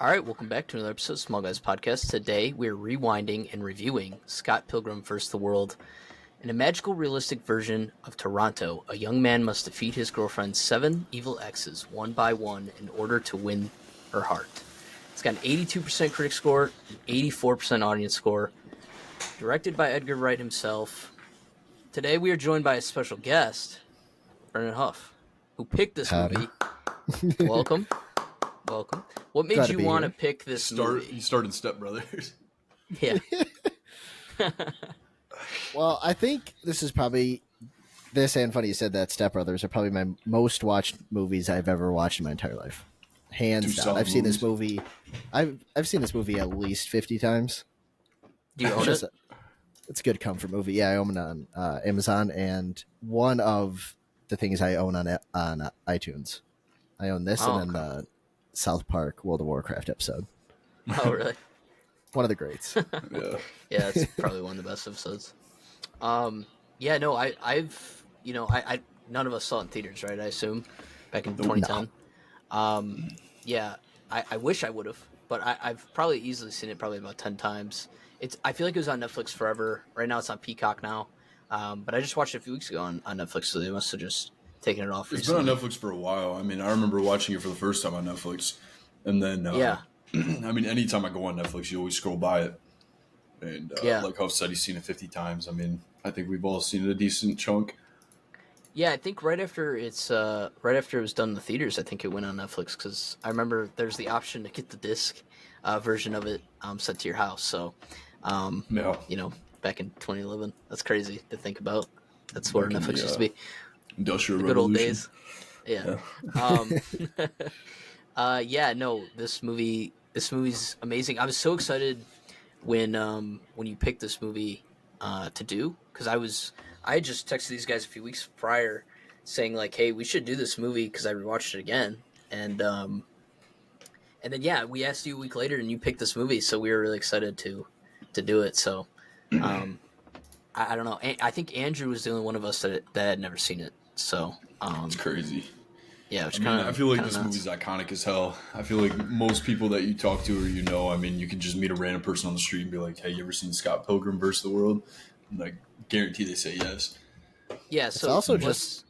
All right, welcome back to another episode of Small Guys Podcast. Today we're rewinding and reviewing Scott Pilgrim vs. the World. In a magical, realistic version of Toronto, a young man must defeat his girlfriend's 7 evil exes one by one in order to win her heart. It's got an 82% critic score, an 84% audience score, directed by Edgar Wright himself. Today we are joined by a special guest, Brennan Huff, who picked this Howdy. movie. Welcome. Welcome. What made Glad to you be want to here. pick this movie? You started Step Brothers. Yeah. Well, I think this is probably this and funny you said that Step Brothers are probably my most watched movies I've ever watched in my entire life. Hands Two down. solid I've seen this movies. movie I've seen this movie at least 50 times. Do you own it? It's a good comfort movie. Yeah, I own it on Amazon, and one of the things I own on iTunes. I own this and then the South Park World of Warcraft episode. Oh, really? One of the greats. Yeah. Yeah, it's probably one of the best episodes. Yeah, no, I've none of us saw it in theaters, right? I assume back in 2010. Yeah, I wish I would have, but I've probably easily seen it probably about 10 times. I feel like it was on Netflix forever. Right now, it's on Peacock now. But I just watched it a few weeks ago on Netflix, so they must have just taken it off. It's recently. been on Netflix for a while. I mean, I remember watching it for the first time on Netflix. And then, Yeah. I mean, anytime I go on Netflix, you always scroll by it. And Yeah. like Huff said, he's seen it 50 times. I mean, I think we've all seen it a decent chunk. Yeah, I think right after it was done in the theaters, I think it went on Netflix because I remember there's the option to get the disc version of it sent to your house. So, Yeah. back in 2011, that's crazy to think about. That's where Back in Netflix the, used to be. Industrial The good old Revolution. days. Yeah. Yeah, no, this movie's amazing. I was so excited when you picked this movie to do, because I had just texted these guys a few weeks prior saying like, hey, we should do this movie because I rewatched it again, and then yeah, we asked you a week later and you picked this movie, so we were really excited to do it. So I don't know. I think Andrew was the only one of us that had never seen it. So It's crazy. yeah, which I feel like this nuts. movie's iconic as hell. I feel like most people that you talk to or I mean, you can just meet a random person on the street and be like, hey, you ever seen Scott Pilgrim vs. the World? And, like, guarantee they say yes. Yeah, so also just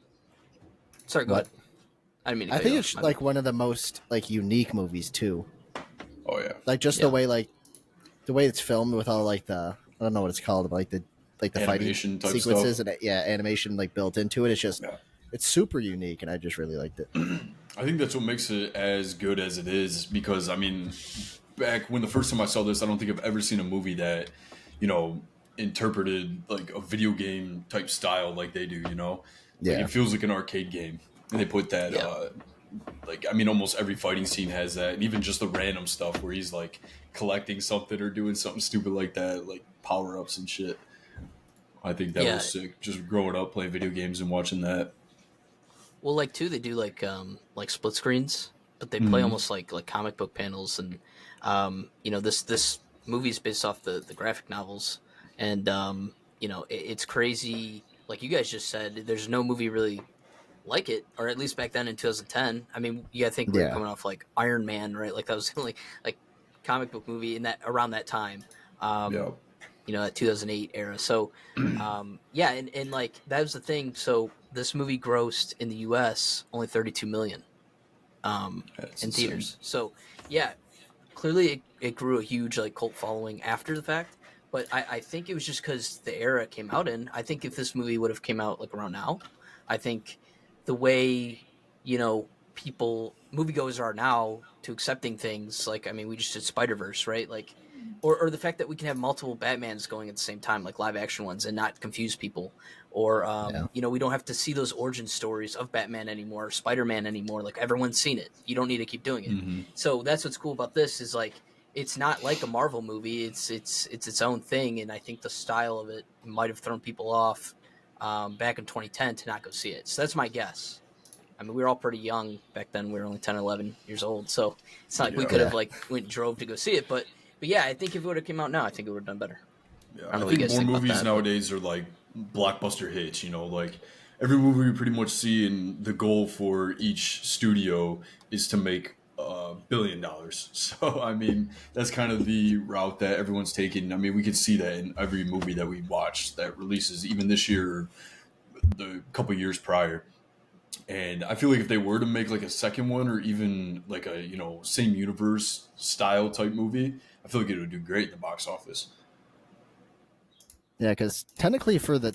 sorry, go What? ahead. I didn't mean to I cut think you it's off. like one of the most like unique movies too. Oh, yeah. Like just Yeah. the way it's filmed with all like the I don't know what it's called, but the Animation fighting type sequences stuff. and animation like built into it. It's just Yeah. it's super unique, and I just really liked it. I think that's what makes it as good as it is because, I mean, back when the first time I saw this, I don't think I've ever seen a movie that, interpreted like a video game type style like they do, Like, Yeah. it feels like an arcade game. And they put that, Yeah. almost every fighting scene has that. And even just the random stuff where he's like collecting something or doing something stupid like that, like power ups and shit. I think that Yeah. was sick. Just growing up playing video games and watching that. Well, like too, they do like split screens, but they play almost like comic book panels, and this movie is based off the graphic novels, and it's crazy. Like you guys just said, there's no movie really like it, or at least back then in 2010. I mean, you gotta think we were Yeah. coming off like Iron Man, right? Like that was the only like comic book movie in that around that time. Yeah. That 2008 era. So, yeah, and like that was the thing. So this movie grossed in the U.S. only 32 million That's in insane. theaters. So, yeah, clearly it grew a huge like cult following after the fact. But I think it was just because the era it came out in. I think if this movie would have came out like around now, I think the way people moviegoers are now to accepting things like, I mean, we just did Spider-Verse, right? Like, or the fact that we can have multiple Batmans going at the same time, like live action ones, and not confuse people, or we don't have to see those origin stories of Batman anymore, or Spider-Man anymore. Like everyone's seen it. You don't need to keep doing it. So that's what's cool about this is like it's not like a Marvel movie. It's its own thing, and I think the style of it might have thrown people off back in 2010 to not go see it. So that's my guess. I mean, we were all pretty young back then. We were only 10 or 11 years old, so it's not like we could have like went and drove to go see it. But yeah, I think if it would have come out now, I think it would have done better. Yeah, I don't know I what you think guys more think about movies that, nowadays are like blockbuster hits. Like every movie we pretty much see, and the goal for each studio is to make billion. So, I mean, that's kind of the route that everyone's taking. I mean, we could see that in every movie that we watch that releases, even this year, the couple years prior. And I feel like if they were to make like a second one or even like a, same universe style type movie, I feel like it would do great in the box office. Yeah, because technically for the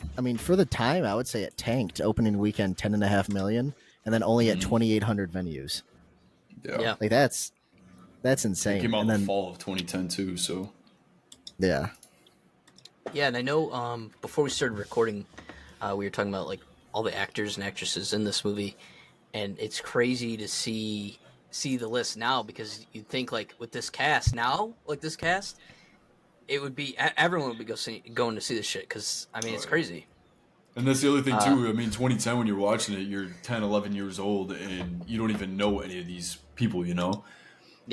time, I would say it tanked opening weekend 10.5 million, and then only at 2,800 venues. Yeah. Yeah. Like that's It insane. came out And in the then fall of 2010 too, so. yeah, Yeah, and I know before we started recording, we were talking about like all the actors and actresses in this movie, and it's crazy to see the list now because you'd think like with this cast now, like this cast, it would be everyone would be going to see this shit because I mean Oh, it's yeah. crazy. And that's the other thing Uh, too. I mean, 2010 when you're watching it, you're 10, 11 years old, and you don't even know any of these people. yeah,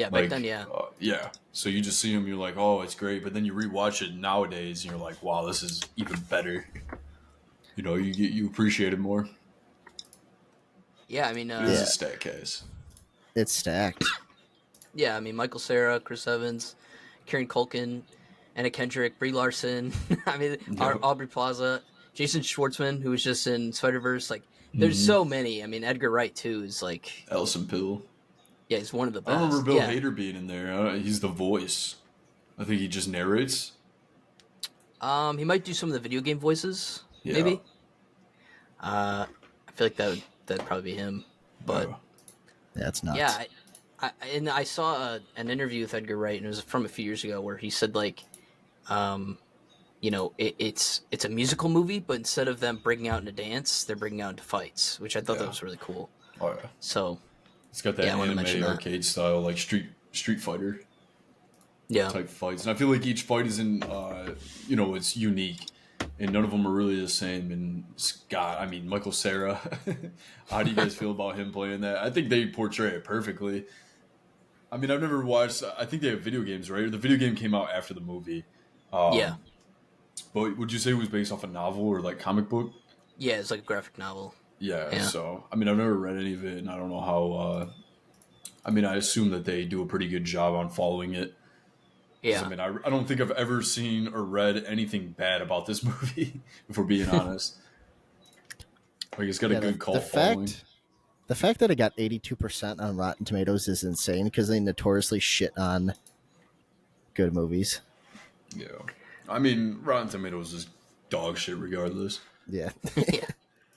back then, Like, yeah, yeah. So you just see them, you're like, oh, it's great. But then you rewatch it nowadays, and you're like, wow, this is even better. You appreciate it more. yeah. I mean, It is a yeah, stat cast. it's stacked. yeah. I mean, Michael Cera, Chris Evans, Kieran Culkin, Anna Kendrick, Brie Larson. I mean, Yep. Aubrey Plaza, Jason Schwartzman, who was just in Spider Verse. Like, there's Mm-hmm. so many. I mean, Edgar Wright too is like, Ellison Pill. yeah, he's one of the I don't remember best. Bill Yeah, Hader being in there. He's the voice. I think he just narrates. he might do some of the video game voices, Yeah. maybe. I feel like that'd probably be him. But Yeah, it's nuts. yeah, I saw an interview with Edgar Wright, and it was from a few years ago, where he said like, it's a musical movie, but instead of them breaking out into dance, they're breaking out into fights, which I thought that was really cool. Oh yeah. So It's got that yeah, I want to mention anime that. arcade style, like Street Fighter Yeah, type fights, and I feel like each fight is it's unique, and none of them are really the same. And Scott, I mean Michael Cera, how do you guys feel about him playing that? I think they portray it perfectly. I mean, I've never watched. I think they have video games, right? The video game came out after the movie. yeah, But would you say it was based off a novel or like comic book? yeah. It's like a graphic novel. Yeah. Yeah. So I mean, I've never read any of it, and I don't know how. I mean, I assume that they do a pretty good job on following it. Yeah, I mean, I don't think I've ever seen or read anything bad about this movie, if we're being honest. Like, it's got a good cult following. The fact that it got 82% on Rotten Tomatoes is insane because they notoriously shit on good movies. Yeah. I mean, Rotten Tomatoes is dog shit regardless. Yeah. yeah,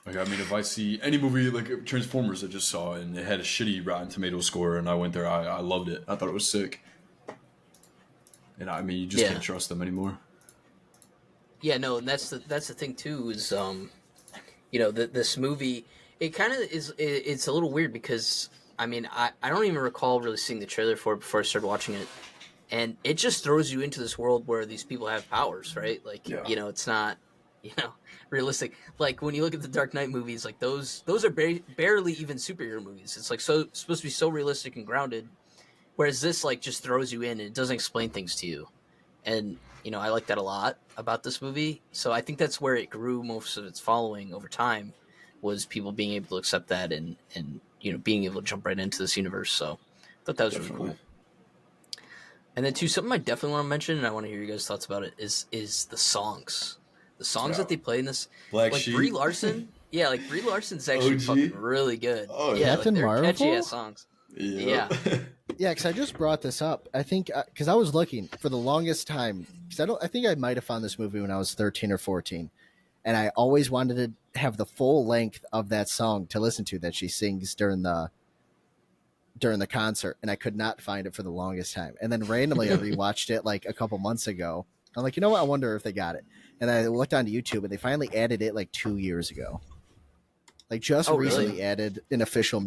Like, I mean, if I see any movie like Transformers I just saw and it had a shitty Rotten Tomatoes score and I went there, I loved it. I thought it was sick. And I mean, you just can't trust them anymore. yeah. No, and that's the thing too. Is this movie, it kind of is. It's a little weird because I mean, I don't even recall really seeing the trailer for it before I started watching it, and it just throws you into this world where these people have powers, right? Like, it's not, realistic. Like when you look at the Dark Knight movies, like those are barely even superhero movies. It's like supposed to be so realistic and grounded, whereas this like just throws you in and it doesn't explain things to you, and I like that a lot about this movie. So I think that's where it grew most of its following over time, was people being able to accept that and being able to jump right into this universe. So I thought that was really cool. And then too, something I definitely want to mention, and I want to hear you guys' thoughts about it, is the songs. The songs that they play in this, Black like Sheep. Brie Larson. Yeah, like Brie Larson's actually OG. fucking really good. Oh, yeah, Captain they're Marvel? catchy ass songs. Yeah. Yeah, because I just brought this up. I think because I was looking for the longest time because I think I might have found this movie when I was 13 or 14, and I always wanted to have the full length of that song to listen to that she sings during the concert, and I could not find it for the longest time. And then randomly I rewatched it like a couple months ago. I'm like, you know what? I wonder if they got it. And I looked onto YouTube, and they finally added it like 2 years ago. Like just recently added an official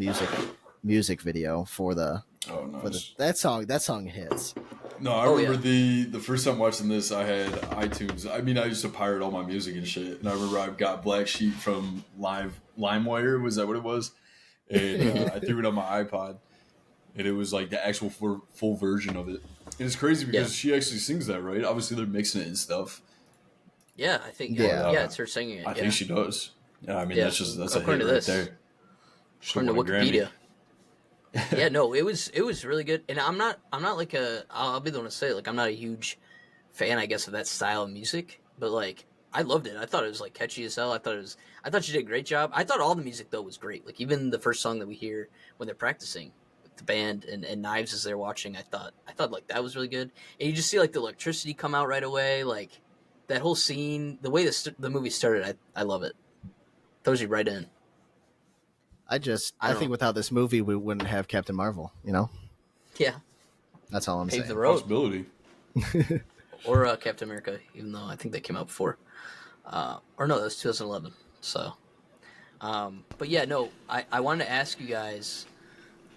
music video for the. Oh, nice. That song hits. No, I remember the first time watching this, I had iTunes. I mean, I used to pirate all my music and shit. And I remember I got Black Sheep from LimeWire. Was that what it was? And I threw it on my iPod. And it was like the actual full version of it. And it's crazy because she actually sings that, right? Obviously, they're mixing it and stuff. Yeah, I think. Yeah. It's her singing it. I think she does. Yeah, I mean, that's a hit according to right this. there. According to Wikipedia. Yeah, no, it was really good, and I'm not like I'll be the one to say, like, I'm not a huge fan, I guess, of that style of music, but like I loved it. I thought it was like catchy as hell. I thought she did a great job. I thought all the music though was great. Like even the first song that we hear when they're practicing with the band and Knives as they're watching, I thought like that was really good. And you just see like the electricity come out right away, like that whole scene, the way the movie started. I love it. Throws you right in. I I don't think know. without this movie, we wouldn't have Captain Marvel. Yeah, That's all I'm pave the saying. road. Possibility. Or Captain America, even though I think they came out before. Or no, that was 2011. So, but yeah, no, I wanted to ask you guys.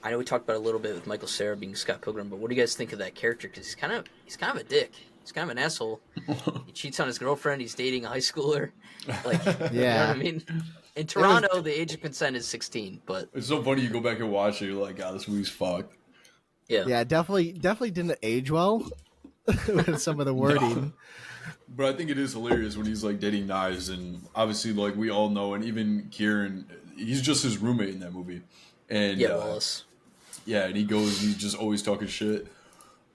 I know we talked about it a little bit with Michael Cera being Scott Pilgrim, but what do you guys think of that character? Because he's kind of a dick. He's kind of an asshole. He cheats on his girlfriend. He's dating a high schooler. Like, you know what I Yeah, mean? In it was. Toronto, the age of consent is 16. But It's so funny. You go back and watch it. You're like, God, this movie's fucked. yeah, Yeah, definitely didn't age well with some of the No. wording. But I think it is hilarious when he's like dating Knives, and obviously, like we all know, and even Kieran, he's just his roommate in that movie, and yeah, Wallace. yeah, and he goes, he's just always talking shit.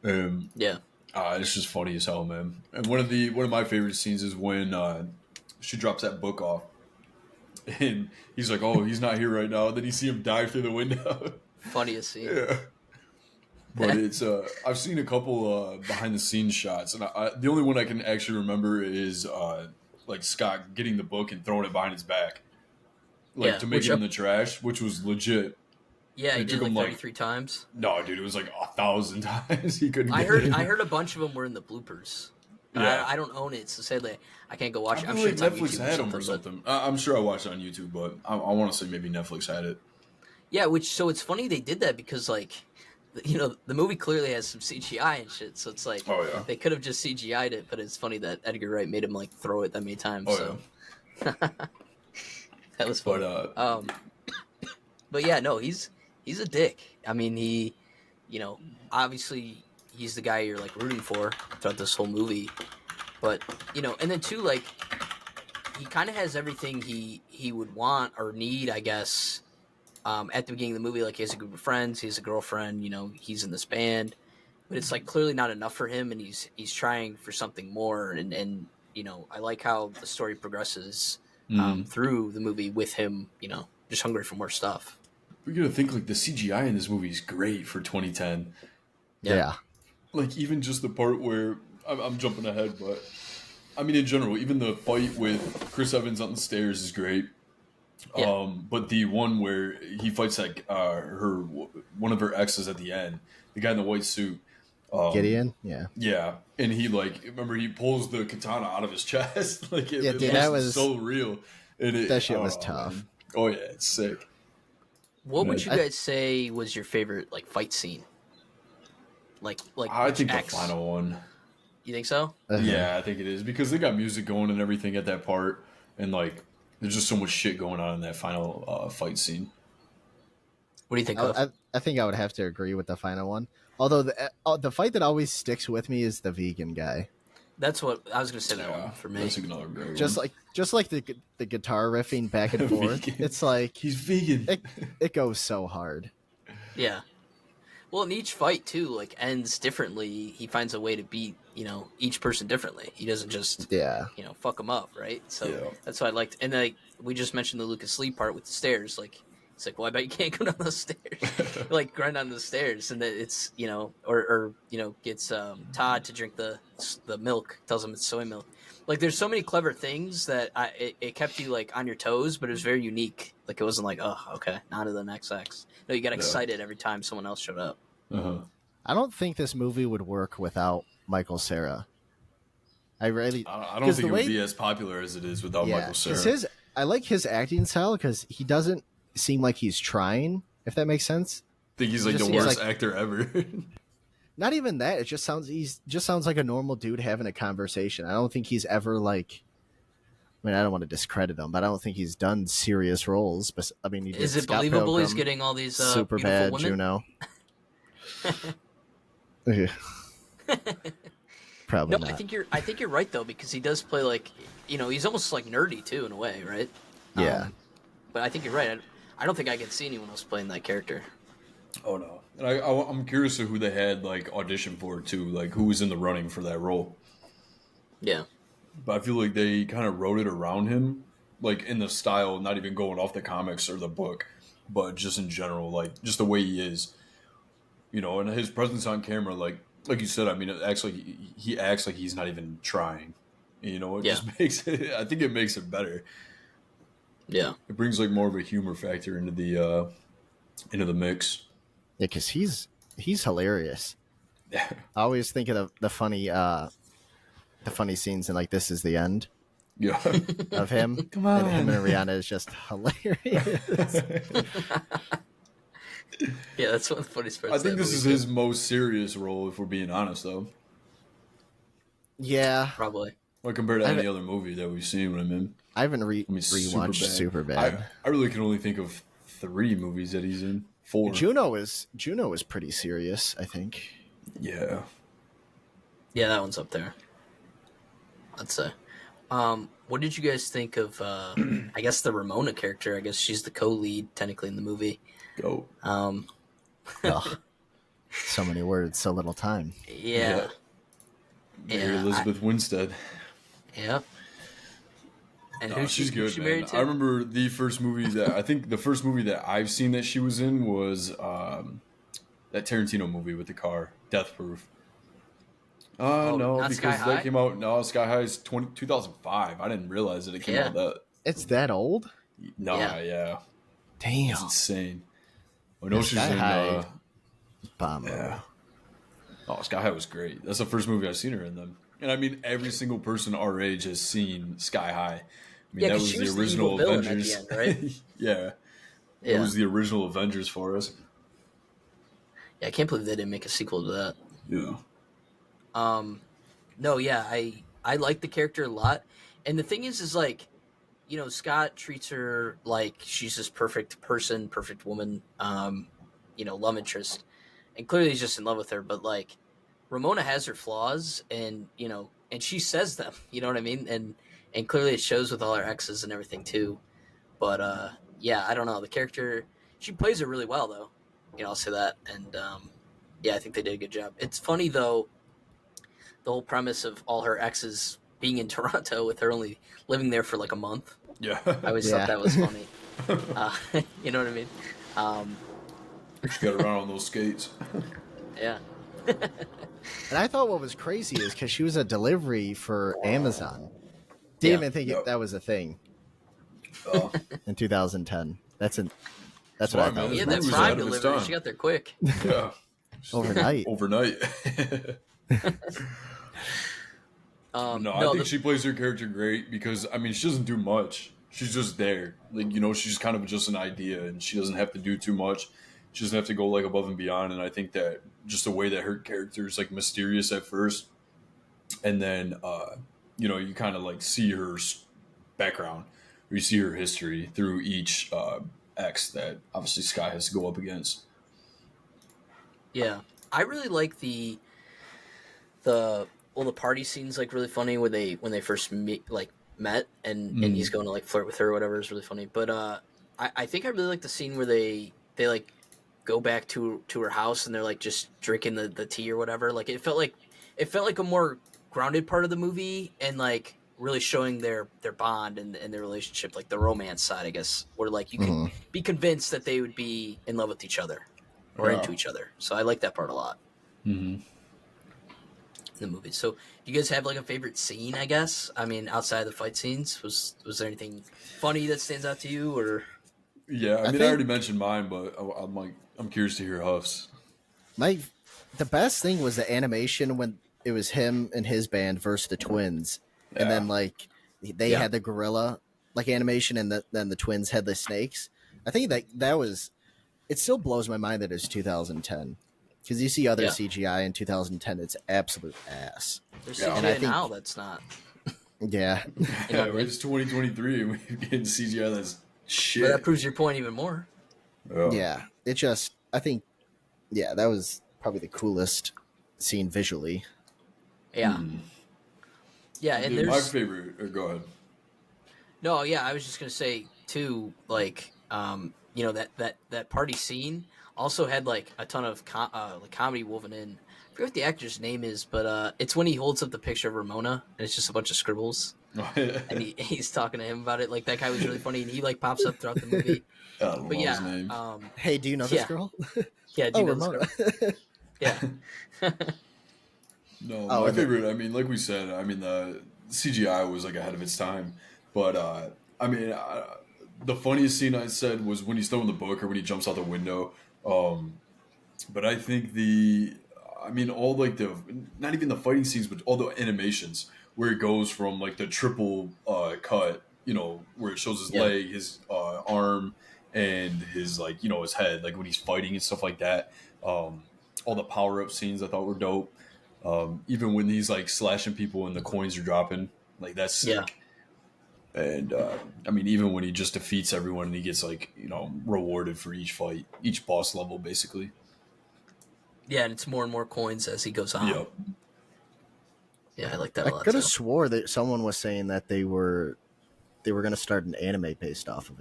Um, Yeah, it's just funny as hell, man. And one of my favorite scenes is when she drops that book off, and he's like, "Oh, he's not here right now." And then you see him dive through the window. funniest scene. Yeah. But it's I've seen a couple behind the scenes shots, and the only one I can actually remember is like Scott getting the book and throwing it behind his back, like Yeah, to make which it in the trash, which was legit. yeah, And he it did took like him like 33 times. no, dude, it was like 1,000 times he couldn't I get heard it. I heard a bunch of them were in the bloopers. Yeah, I don't own it, so sadly I can't go watch I it. I'm feel sure like it's on Netflix YouTube had them or but something. I'm sure I watched it on YouTube, but I want to say maybe Netflix had it. yeah, which so it's funny they did that because like the movie clearly has some CGI and shit, so it's like Oh yeah, they could have just CGI'd it, but it's funny that Edgar Wright made him like throw it that many times. oh So yeah. that was But funny. But yeah, no, he's a dick. I mean, you know, obviously he's the guy you're like rooting for throughout this whole movie. But and then too, like he kind of has everything he would want or need, I guess. At the beginning of the movie, like he has a group of friends, he has a girlfriend, he's in this band, but it's like clearly not enough for him, and he's trying for something more. And I like how the story progresses mm. through the movie with him, just hungry for more stuff. We gotta think like the CGI in this movie is great for 2010. Yeah, Yeah, Like even just the part where I'm jumping ahead, but I mean in general, even the fight with Chris Evans on the stairs is great. yeah, But the one where he fights like one of her exes at the end, the guy in the white suit. Gideon. Yeah, Yeah, and he like remember he pulls the katana out of his chest, like yeah, it dude, Yeah. that looks was so real. And it, that shit I was don't know, tough. man. Oh yeah, it's sick. What would you I- guys say was your favorite like fight scene? Like I which think the X? final one. You think so? Yeah, I think it is because they got music going and everything at that part, and like there's just so much shit going on in that final fight scene. What do you think I, of? I think I would have to agree with the final one. Although the fight that always sticks with me is the vegan guy. That's what I was gonna say. That Yeah, one for me. that's another great Just one. like the guitar riffing back and forth. Vegan. It's like He's vegan. it goes so hard. Yeah. Well, in each fight too, like ends differently. He finds a way to beat each person differently. He doesn't just Yeah, fuck them up, right? So Yeah. that's what I liked. And like we just mentioned the Lucas Lee part with the stairs. Like it's like, well, I bet you can't go down those stairs. Like grind down the stairs, and then it's or gets Todd to drink the milk. Tells him it's soy milk. Like there's so many clever things that it kept you like on your toes, but it was very unique. Like it wasn't like, oh, okay, now to the next X. No, you got excited every time someone else showed up. Uh-huh. I don't think this movie would work without Michael Cera. I really I don't 'cause think the it would way- be as popular as it is without Michael Cera. because I like his acting style because he doesn't seem like he's trying. If that makes sense. I think he's like just the seems worst like- actor ever. Not even that. It just sounds like a normal dude having a conversation. I don't think he's ever like. I mean, I don't want to discredit him, but I don't think he's done serious roles. But I mean, he did Is it Scott believable he's Pilgrim, getting all these Super beautiful Bad, women? Juno. Yeah. Probably No, not. I think you're right though, because he does play like he's almost like nerdy too in a way, right? Yeah. But I think you're right. I don't think I can see anyone else playing that character. Oh no, and I'm curious to who they had like audition for too, like who was in the running for that role. Yeah. But I feel like they kind of wrote it around him, like in the style, not even going off the comics or the book, but just in general, like just the way he is, and his presence on camera, like you said. I mean, it actually, he acts like he's not even trying. It Yeah. just makes it. I think it makes it better. Yeah. It brings like more of a humor factor into the mix. Yeah, because he's hilarious. I always think of the funny scenes in like This Is the End Yeah. of him. Come And him on. and Rihanna is just hilarious. Yeah, that's one of the funniest parts. I of think that this is movie, his too. most serious role, if we're being honest, though. Yeah. Probably. Like compared to I any haven't, other movie that we've seen with him in. I haven't I mean, rewatched Super I Bad. I really can only think of 3 movies that he's in. 4. Juno is pretty serious, I think. Yeah. Yeah, that one's up there. I'd say. What did you guys think of? I guess the Ramona character. I guess she's the co-lead technically in the movie. Go. Um, Ugh. So many words, so little time. yeah, Mary yeah, Elizabeth Winstead. yeah. And No, she's who's good, she man. married to? I remember I think the first movie that I've seen that she was in was that Tarantino movie with the car, Death Proof. Oh, No, not Sky because that High. came out. No, Sky High is 2005. I didn't realize that it came Yeah. out that. It's that old? Nah, Yeah. yeah, Damn. it's insane. I know Yeah, she's Sky in. High. Bomb. Yeah. Oh, Sky High was great. That's the first movie I've seen her in them. And I mean, every single person our age has seen Sky High. I mean, Yeah, that 'cause was she the was the evil original villain at the Avengers. end, right? Yeah. It Yeah. was the original Avengers for us. Yeah, I can't believe they didn't make a sequel to that. Yeah. No, yeah, I like the character a lot, and the thing is like, Scott treats her like she's this perfect person, perfect woman, love interest, and clearly he's just in love with her. But like, Ramona has her flaws, and and she says them. You know what I mean? And clearly it shows with all her exes and everything too. But yeah, I don't know the character. She plays it really well though. I'll say that, and yeah, I think they did a good job. It's funny though the whole premise of all her exes being in Toronto with her only living there for like a month. Yeah. I always thought Yeah. that was funny. You know what I mean? She got around on those skates. Yeah. And I thought what was crazy is because she was a delivery for Amazon. Didn't Yeah. even think Yep. that was a thing Oh, in 2010. That's what I Smart, thought. man. Was Yeah, This that movie was Prime ahead of its delivery. time. She got there quick. yeah. Overnight. Overnight. No, I think the- she plays her character great because I mean she doesn't do much. She's just there. Like, she's kind of just an idea and she doesn't have to do too much. She doesn't have to go like above and beyond. And I think that just the way that her character is like mysterious at first, and then you kind of like see her background or you see her history through each ex that obviously Sky has to go up against. Yeah, I really like the party scenes like really funny when they first met and he's going to like flirt with her or whatever is really funny. But I think I really like the scene where they like go back to her house and they're like just drinking the tea or whatever. Like it felt like a more grounded part of the movie and like really showing their bond and their relationship, like the romance side, I guess, where like you can be convinced that they would be in love with each other or Yeah. into each other. So I like that part a lot Mm-hmm. in the movie. So do you guys have like a favorite scene, I guess? I mean, outside of the fight scenes, was there anything funny that stands out to you or Yeah, I mean, I think- already mentioned mine, but I'm curious to hear Huff's. The best thing was the animation when it was him and his band versus the twins, and Yeah. then like they Yeah. had the gorilla like animation, and then the twins had the snakes. I think that was. It still blows my mind that it's 2010 because you see other Yeah. CGI in 2010, it's absolute ass. there's Yeah. CGI And I think- now that's not? Yeah, Yeah, it's 2023 and we're getting CGI that's shit. But that proves your point even more. yeah. It just I think that was probably the coolest scene visually. Yeah, yeah, and Dude, my there's favorite. Or go ahead. no, yeah. I was just gonna say too, like, you know, that party scene also had like a ton of like comedy woven in. I forget what the actor's name is, but it's when he holds up the picture of Ramona and it's just a bunch of scribbles, and he's talking to him about it. Like that guy was really funny, and he like pops up throughout the movie. I don't But know his yeah, name. Hey, do you know this yeah, girl? yeah. Do Oh, you know this Ramona. girl? Yeah, No, Oh, my and the, favorite. I mean, like we said, I mean the CGI was like ahead of its time, but I mean, the funniest scene I said was when he's throwing the book or when he jumps out the window. Um, but I think I mean, all like not even the fighting scenes, but all the animations where it goes from like the triple cut, you know, where it shows his yeah, leg, his arm, and his like, you know, his head, like when he's fighting and stuff like that. All the power up scenes I thought were dope. Even when he's like slashing people and the coins are dropping, like that's yeah, sick. And I mean, even when he just defeats everyone and he gets like, you know, rewarded for each fight, each boss level, basically. yeah. And it's more and more coins as he goes on. Yep. Yeah, I like that I a lot could have too. swore that someone was saying that they were going to start an anime based off of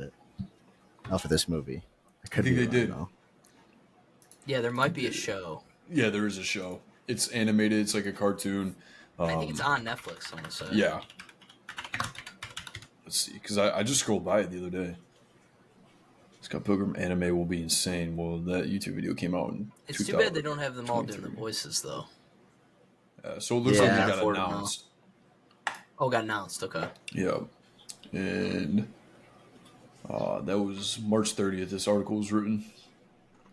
this movie. I I could think be they wrong did. though. Yeah, there might be a show. Yeah, there is a show. It's animated. It's like a cartoon. I think it's Um, on Netflix. I want to say. yeah. Let's see, because I just scrolled by it the other day. Scott Pilgrim anime will be insane. Well, that YouTube video came out in It's too bad they don't have them all doing the 2023. voices though. So it looks So like we it Yeah. can got afford them all. announced. Oh, got announced. Okay. Yeah. And that was March 30th. This article was written.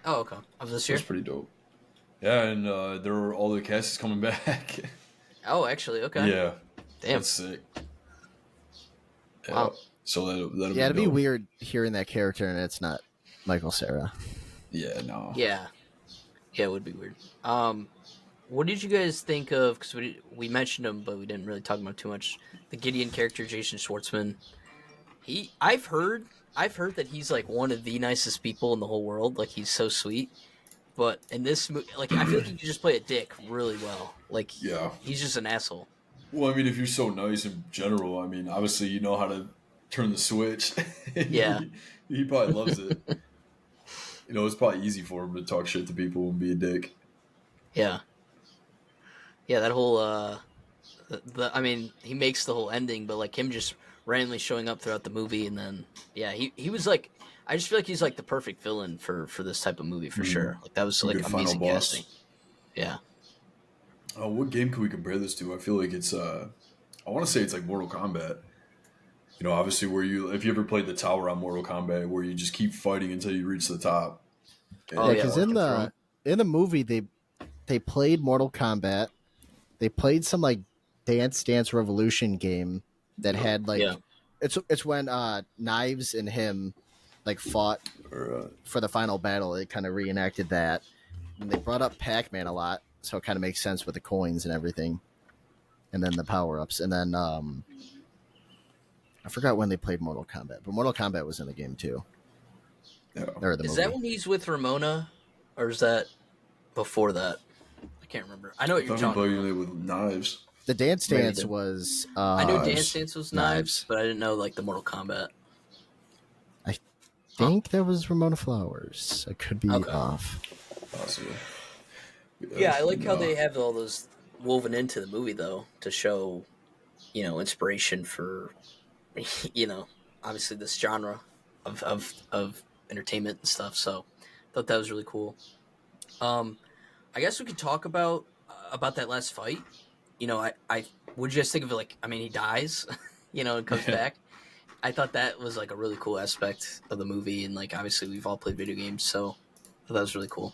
Oh, okay. Of this That's year. pretty dope. Yeah, and there were all the cast is coming back. Oh, actually, okay. Yeah, Damn. that's sick. Yeah. Wow. So that'll Yeah, be it'd be dope. weird hearing that character and it's not Michael Cera. Yeah, no. Yeah. Yeah, it would be weird. What did you guys think of? Because we mentioned him, but we didn't really talk about too much. The Gideon character, Jason Schwartzman. I've heard that he's like one of the nicest people in the whole world. Like he's so sweet. But in this movie, like I feel like he could just play a dick really well. Like Yeah. he's just an asshole. Well, I mean, if you're so nice in general, I mean, obviously you know how to turn the switch. Yeah. he probably loves it. You know, it's probably easy for him to talk shit to people and be a dick. Yeah. Yeah, that whole I mean, he makes the whole ending, but like him just randomly showing up throughout the movie, and then yeah, he was like, I just feel like he's like the perfect villain for this type of movie for sure. Like that was A like good final amazing boss. casting. Yeah, What game can we compare this to? I feel like it's I want to say it's like Mortal Kombat. You know, obviously where if you ever played the tower on Mortal Kombat, where you just keep fighting until you reach the top. Oh, Yeah, yeah, because like in the throne. the movie they played Mortal Kombat. They played some like Dance Revolution game that had Yeah, like it's when Knives and him like fought Or for the final battle. It kind of reenacted that, and they brought up Pac-Man a lot, so it kind of makes sense with the coins and everything, and then the power-ups, and then I forgot when they played Mortal Kombat, but Mortal Kombat was in the game too, yeah, or the is movie. that when he's with Ramona, or is that before that? I can't remember. I know I what you're thought he talking played about. it with knives. The Dance Maybe Dance the- was I knew Knives. Dance Dance was knives, but I didn't know like the Mortal Kombat. I think that was Ramona Flowers. I could be Okay. off. Possibly. Yeah, I like how No. they have all those woven into the movie though to show, you know, inspiration for, you know, obviously this genre of entertainment and stuff. So, I thought that was really cool. Um, I guess we could talk about that last fight. You know, I would you guys think of it like? I mean, he dies, you know, and comes Yeah. back. I thought that was like a really cool aspect of the movie, and like obviously we've all played video games, so I thought that was really cool.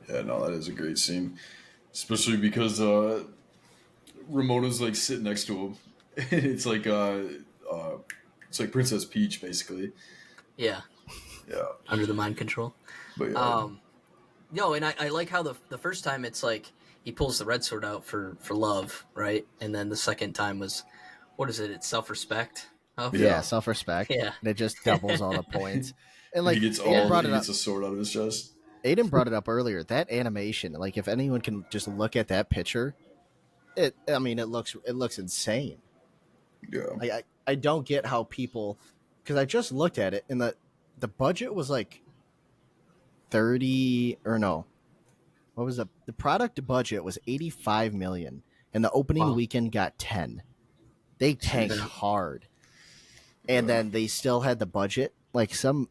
Yeah, no, that is a great scene, especially because Ramona's like sitting next to him. It's like Princess Peach, basically. Yeah, Yeah, under the mind control. but yeah, No, and I like how the first time it's like he pulls the red sword out for love, right? And then the second time was, what is it? It's self-respect. Oh, Yeah, self-respect. Yeah. And it just doubles all the points. And like he gets Aiden brought he it up. gets a sword out of his chest. Aiden brought it up earlier. That animation, like if anyone can just look at that picture, I mean it looks Yeah, I don't get how people, because I just looked at it and the budget was like 30 or no. What was the product budget was 85 million and the opening Wow. weekend got 10. They tanked Jeez. hard. And then they still had the budget. Like some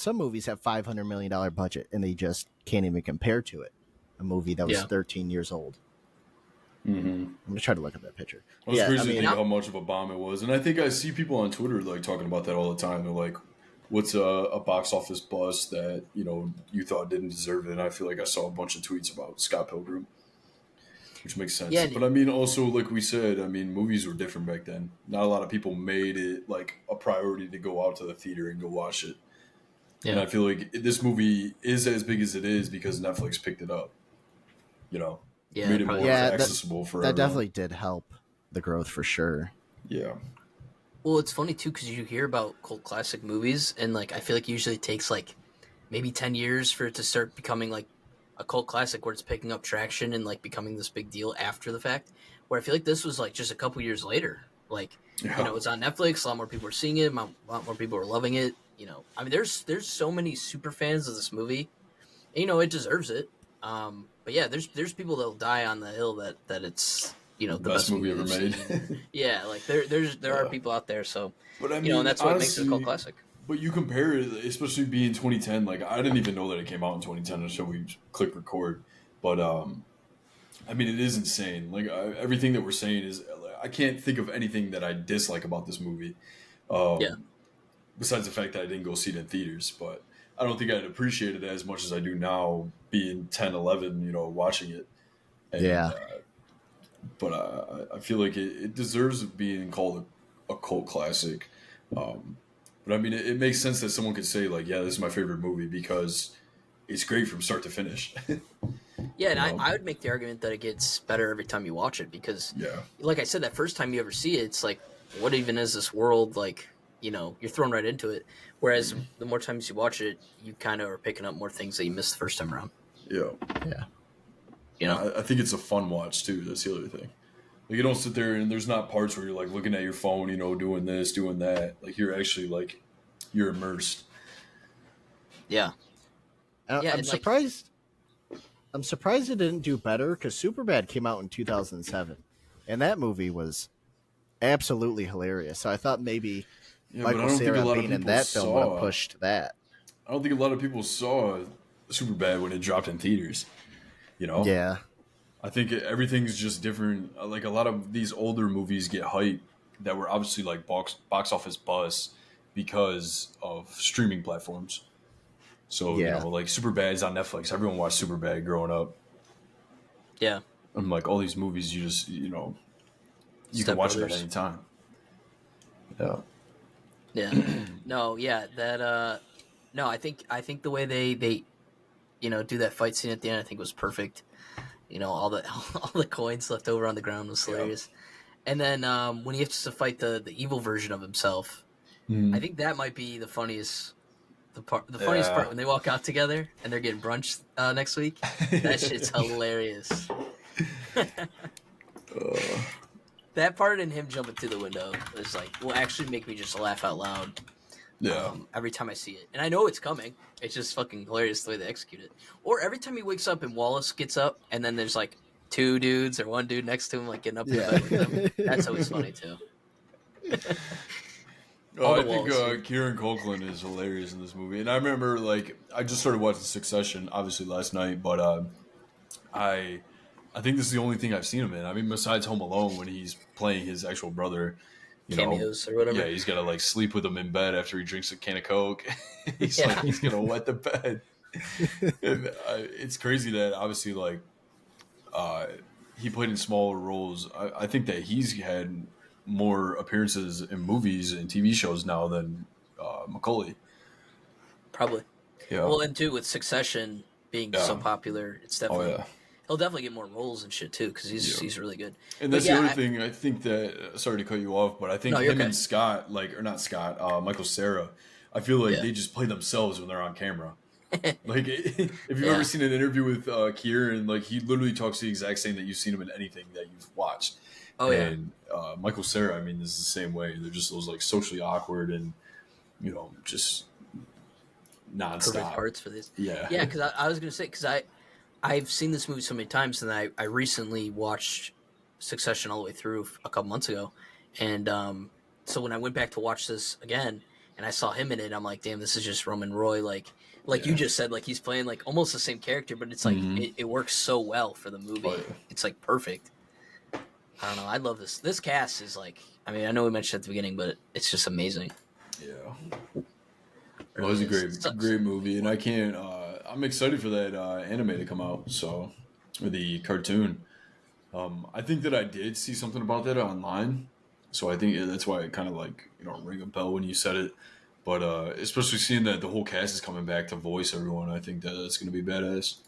movies have $500 million budget and they just can't even compare to it. A movie that was Yeah. 13 years old. Mm-hmm. I'm gonna try to look at that picture. Well, it's Yeah, crazy I to mean, think how much of a bomb it was, and I think I see people on Twitter like talking about that all the time. They're like, "What's a box office bust that you thought didn't deserve it?" And I feel like I saw a bunch of tweets about Scott Pilgrim, which makes sense. Yeah. But I mean, also like we said, I mean, movies were different back then. Not a lot of people made it like a priority to go out to the theater and go watch it. And I feel like this movie is as big as it is because Netflix picked it up. Yeah. Made it probably. more Yeah, that- accessible for that everyone. definitely did help the growth for sure. Yeah. Well, it's funny too because you hear about cult classic movies, and like I feel like it usually takes like maybe 10 years for it to start becoming like a cult classic where it's picking up traction and like becoming this big deal after the fact. Where I feel like this was like just a couple years later. Like Yeah. it's on Netflix. A lot more people are seeing it. A lot more people are loving it. I mean, there's so many super fans of this movie. And, it deserves it. But yeah, there's people that'll die on the hill that it's the best movie ever they've made. seen. Yeah, like there are people out there. So But I mean, and that's what makes it a cult honestly, classic. But you compare it, especially being 2010. Like I didn't even know that it came out in 2010 until we click record. But I mean, it is insane. Like everything that we're saying is, I can't think of anything that I dislike about this movie. Yeah. Besides the fact that I didn't go see it in theaters, but I don't think I'd appreciate it as much as I do now, being 10, 11, watching it. And, Yeah. But I feel like it deserves being called a cult classic. But I mean, it makes sense that someone could say like, "Yeah, this is my favorite movie" because it's great from start to finish. Yeah, and I would make the argument that it gets better every time you watch it because, Yeah, like I said, that first time you ever see it, it's like, what even is this world? Like, you're thrown right into it. Whereas the more times you watch it, you kind of are picking up more things that you missed the first time around. yeah. I think it's a fun watch too. That's the other thing. Like you don't sit there and there's not parts where you're like looking at your phone, doing this, doing that. Like you're actually like you're immersed. Yeah. Yeah, I'm and, like- surprised. I'm surprised it didn't do better because Superbad came out in 2007, and that movie was absolutely hilarious. So I thought maybe Yeah, but I Michael don't think a Cera lot of being in people that film would have saw. pushed that. I don't think a lot of people saw Superbad when it dropped in theaters. Yeah, I think everything's just different. Like a lot of these older movies get hype that were obviously like box office buzz because of streaming platforms. So Yeah. like Superbad's on Netflix. Everyone watched Superbad growing up. Yeah. And like all these movies, you just you Step can watch Brothers. it at any time. Yeah. Yeah. No, yeah, that no, I think the way they do that fight scene at the end I think was perfect. All the all the coins left over on the ground was hilarious. And then when he has to fight the evil version of himself, I think that might be the funniest funniest part when they walk out together and they're getting brunch next week. That shit's hilarious. That part and him jumping through the window is like will actually make me just laugh out loud. Yeah. Every time I see it, and I know it's coming. It's just fucking hilarious the way they execute it. Or every time he wakes up and Wallace gets up, and then there's like two dudes or one dude next to him, like getting up in the bed with him. That's always funny too. All I the think walls. Kieran Culkin is hilarious in this movie, and I remember like I just started watching Succession obviously last night, but I think this is the only thing I've seen him in. I mean, besides Home Alone when he's playing his actual brother, Cameos or whatever. Yeah, he's got to like sleep with him in bed after he drinks a can of Coke. He's Yeah. like he's gonna wet the bed. And, it's crazy that obviously like he played in smaller roles. I think that he's had more appearances in movies and TV shows now than Macaulay. Probably. Yeah. Well, and too with Succession being so popular, it's definitely he'll definitely get more roles and shit too because he's really good. And that's But the yeah, other thing. I think that sorry to cut you off, but I think No, you're him okay. and Scott, or not Scott, Michael Cera, I feel like Yeah. they just play themselves when they're on camera. Like if you've Yeah. ever seen an interview with Kieran, like he literally talks the exact same that you've seen him in anything that you've watched. Oh yeah. And Michael Cera, I mean, is the same way. They're just those like socially awkward and just nonstop. parts for this. Yeah. Yeah, because I was gonna say because I've seen this movie so many times, and I recently watched Succession all the way through a couple months ago, and so when I went back to watch this again, and I saw him in it, I'm like, damn, this is just Roman Roy, like you Yeah. just said, like he's playing like almost the same character, but it's like Mhm. it works so well for the movie. Oh, yeah. It's like perfect. I don't know. I love this. This cast is like. I mean, I know we mentioned at the beginning, but it's just amazing. Yeah. It Well, it was really a is. great movie, and I can't. I'm excited for that anime to come out. So, or the cartoon. I think that I did see something about that online, so I think that's why it kind of like ring a bell when you said it. But especially seeing that the whole cast is coming back to voice everyone, I think that that's going to be badass.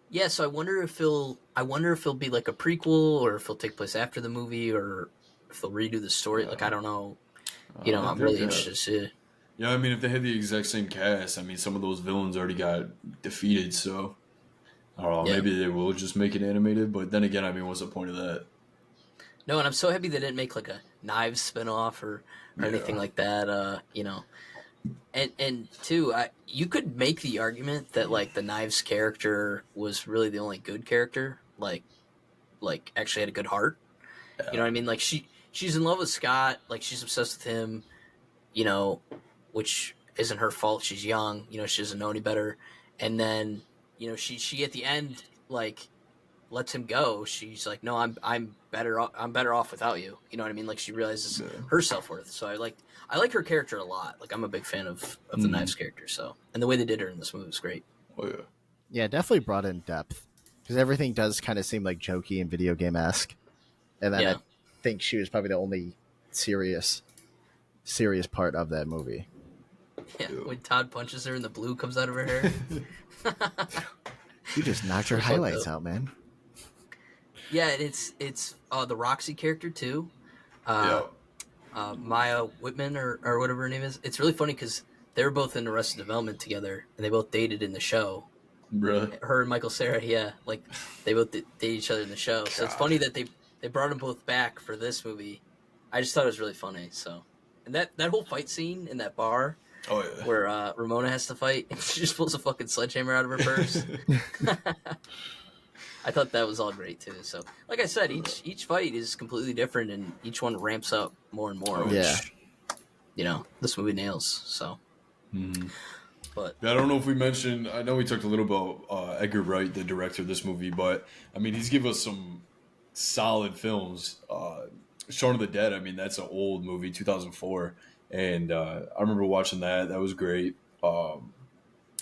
Yeah, so I wonder if it'll be like a prequel or if it'll take place after the movie or if they'll redo the story. Like I don't know. I I'm think. really interested to see. Yeah, I mean, if they had the exact same cast, I mean, some of those villains already got defeated, so I don't know. Yeah. Maybe they will just make it animated, but then again, I mean, what's the point of that? No, and I'm so happy they didn't make like a Knives spinoff or anything Yeah. like that. And two, you could make the argument that like the Knives character was really the only good character. Like actually had a good heart. You know Yeah. what I mean? Like she's in love with Scott. Like she's obsessed with him. You know, which isn't her fault. She's young. She doesn't know any better. And then she at the end like lets him go. She's like, no, I'm better. I'm better off without you. You know what I mean? Like she realizes Yeah. her self worth. So I like her character a lot. Like I'm a big fan of the Mhm. Knives character. So and the way they did her in this movie was great. Oh, yeah. Yeah, definitely brought in depth because everything does kind of seem like jokey and video game esque, and then Yeah. I think she was probably the only serious part of that movie. Yeah, Yeah. when Todd punches her and the blue comes out of her hair. You just knocked her Fucked highlights up. out, man. Yeah, and it's the Roxy character too. Uh, Yeah. Maya Whitman or whatever her name is. It's really funny because they were both in Arrested Development together, and they both dated in the show. Really? Her and Michael Cera, yeah, like they both dated each other in the show. So it's God. funny that they brought them both back for this movie. I just thought it was really funny. So, and that whole fight scene in that bar Oh, yeah. where Ramona has to fight, and she just pulls a fucking sledgehammer out of her purse. I thought that was all great too. So, like I said, each fight is completely different, and each one ramps up more and more. Oh, Which yeah. this movie nails. So, Mhm. but Yeah, I don't know if we mentioned. I know we talked a little about Edgar Wright, the director of this movie, but I mean, he's given us some solid films. Shaun of the Dead. I mean, that's an old movie, 2004, and I remember watching that. That was great.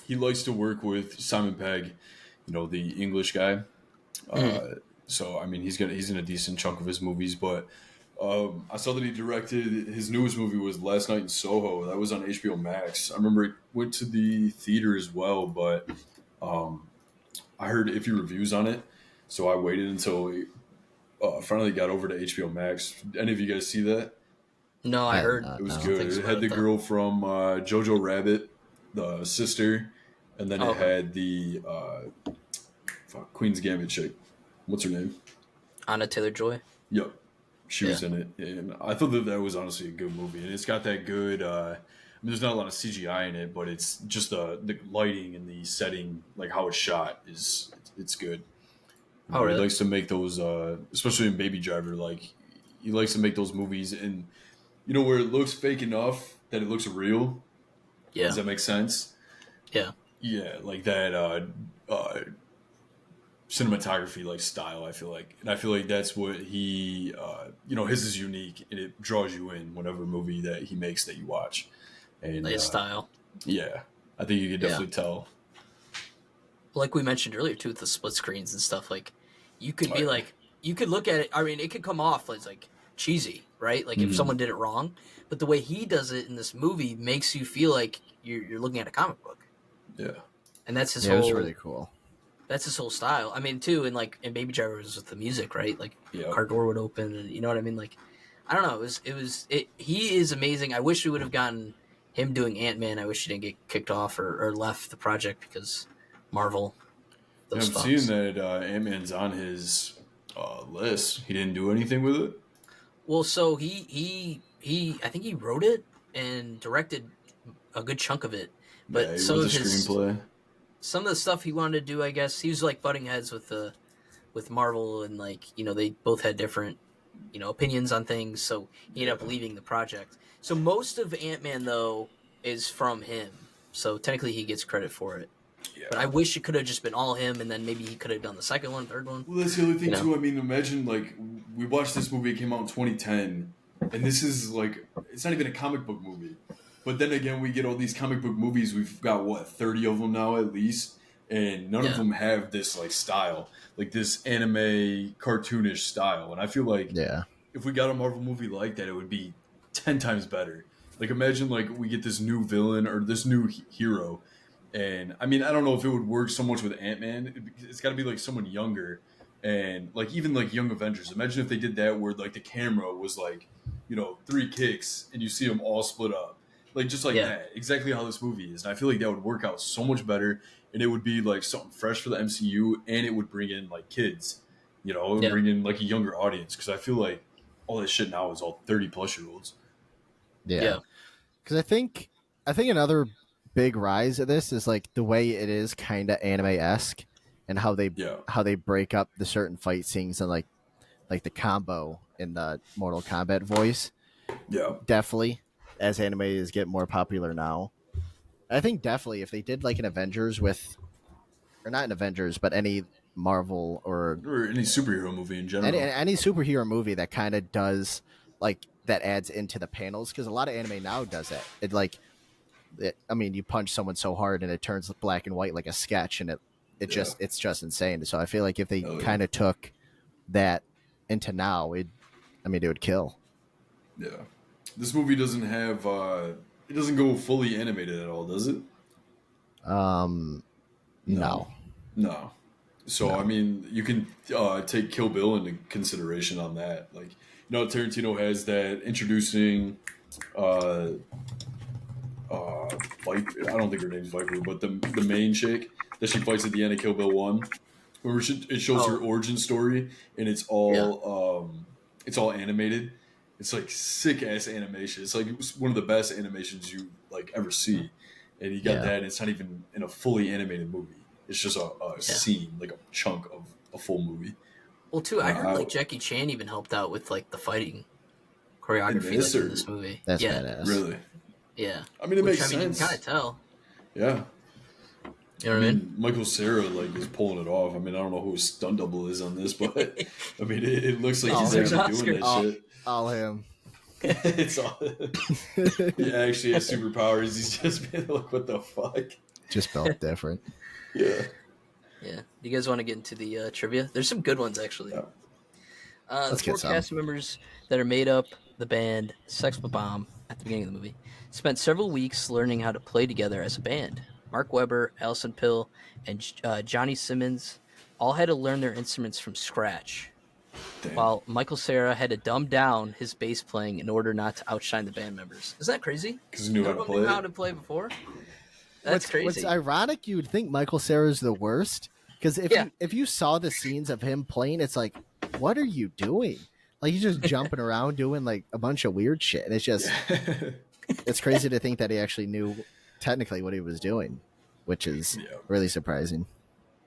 He likes to work with Simon Pegg, the English guy. mhm. So I mean, he's in a decent chunk of his movies, but. I saw that he directed his newest movie was Last Night in Soho. That was on HBO Max. I remember it went to the theater as well, but I heard iffy reviews on it, so I waited until it finally got over to HBO Max. Any of you guys see that? No, I I have heard. not. It was No. good. Things It about had the though. girl from Jojo Rabbit, the sister, and then Oh, it had the Queen's Gambit chick. What's her name? Anna Taylor Joy. Yep. She was Yeah. in it, and I thought that was honestly a good movie, and it's got that good. I mean, there's not a lot of CGI in it, but it's just the lighting and the setting, like how it's shot, it's good. Oh, He really? likes to make those, especially in Baby Driver. Like he likes to make those movies, and where it looks fake enough that it looks real. Yeah. Does that make sense? Yeah. Yeah, like that cinematography like style. I feel like, and I feel like that's what he, his is unique, and it draws you in whatever movie that he makes that you watch. And Like his style. yeah, I think you can definitely tell. Like we mentioned earlier too, with the split screens and stuff. Like you could be Right. like, you could look at it. I mean, it could come off as like cheesy, right? Like if Mhm. someone did it wrong, but the way he does it in this movie makes you feel like you're looking at a comic book, Yeah, and that's his Yeah, it was whole. really cool. That's his whole style. I mean, too, and like in Baby Driver was with the music, right? Like yeah. car door would open, and you know what I mean. Like I don't know. It. He is amazing. I wish we would have gotten him doing Ant-Man. I wish he didn't get kicked off or left the project because Marvel. I'm Those seeing fucks. that Ant-Man's on his list. He didn't do anything with it. Well, so he I think he wrote it and directed a good chunk of it, But He wrote the screenplay. some of the stuff he wanted to do, I guess, he was like butting heads with Marvel, and like they both had different opinions on things, so he ended up leaving the project. So most of Ant-Man though is from him, so technically he gets credit for it. Yeah. But I wish it could have just been all him, and then maybe he could have done the second one, third one. Well, that's the other thing too. I mean, imagine like we watched this movie. It came out in 2010, and this is like it's not even a comic book movie. But then again, we get all these comic book movies. We've got 30 of them now at least, and none of them have this like style, like this anime cartoonish style. And I feel like if we got a Marvel movie like that, it would be 10 times better. Like imagine like we get this new villain or this new hero. And I mean, I don't know if it would work so much with Ant-Man. It's got to be like someone younger, and like even like Young Avengers. Imagine if they did that where like the camera was like, 3 kicks and you see them all split up, like just like that. Exactly how this movie is. And I feel like that would work out so much better, and it would be like something fresh for the MCU, and it would bring in like kids, it would bring in like a younger audience. Because I feel like all this shit now is all 30-plus-year-olds. Yeah, because I think another big rise of this is like the way it is kind of anime-esque, and how they break up the certain fight scenes, and like the combo in the Mortal Kombat voice. Yeah, definitely as anime is getting more popular now. I think definitely if they did like an Avengers or not an Avengers, but any Marvel or any superhero movie in general, any superhero movie that kind of does like that adds into the panels, because a lot of anime now does that. I mean, you punch someone so hard and it turns black and white like a sketch, and it's just insane. So I feel like if they kind of took that into now, it would kill. Yeah, this movie doesn't have it doesn't go fully animated at all, does it? No. So No. I mean, you can take Kill Bill into consideration on that. Like, Tarantino has that introducing Viper. I don't think her name's Viper, but the main chick that she fights at the end of Kill Bill 1, where it shows her origin story, and it's all animated. It's like sick ass animation. It's like one of the best animations you like ever see, and you got that. And it's not even in a fully animated movie. It's just a scene, like a chunk of a full movie. Well, too, I heard like Jackie Chan even helped out with like the fighting choreography in this movie. That's badass. Really? Yeah. I mean, it makes sense. You can kind of tell. Yeah. You know what I mean? Michael Cera like is pulling it off. I mean, I don't know who his stunt double is on this, but I mean, it looks like he's actually doing that shit. All him. It's all. He actually has superpowers. He's just been like, what the fuck? Just felt different. Yeah. Yeah. Do you guys want to get into the trivia? There's some good ones actually. Yeah. The 4 cast members that are made up the band Sex Bomb at the beginning of the movie spent several weeks learning how to play together as a band. Mark Webber, Alison Pill, and Johnny Simmons all had to learn their instruments from scratch. Damn. While Michael Cera had to dumb down his bass playing in order not to outshine the band members. Isn't that crazy? Because he knew how to play before? That's crazy. What's ironic, you would think Michael Cera's the worst. Because if you saw the scenes of him playing, it's like, what are you doing? Like, he's just jumping around doing like a bunch of weird shit. And it's just, it's crazy to think that he actually knew technically what he was doing, which is really surprising.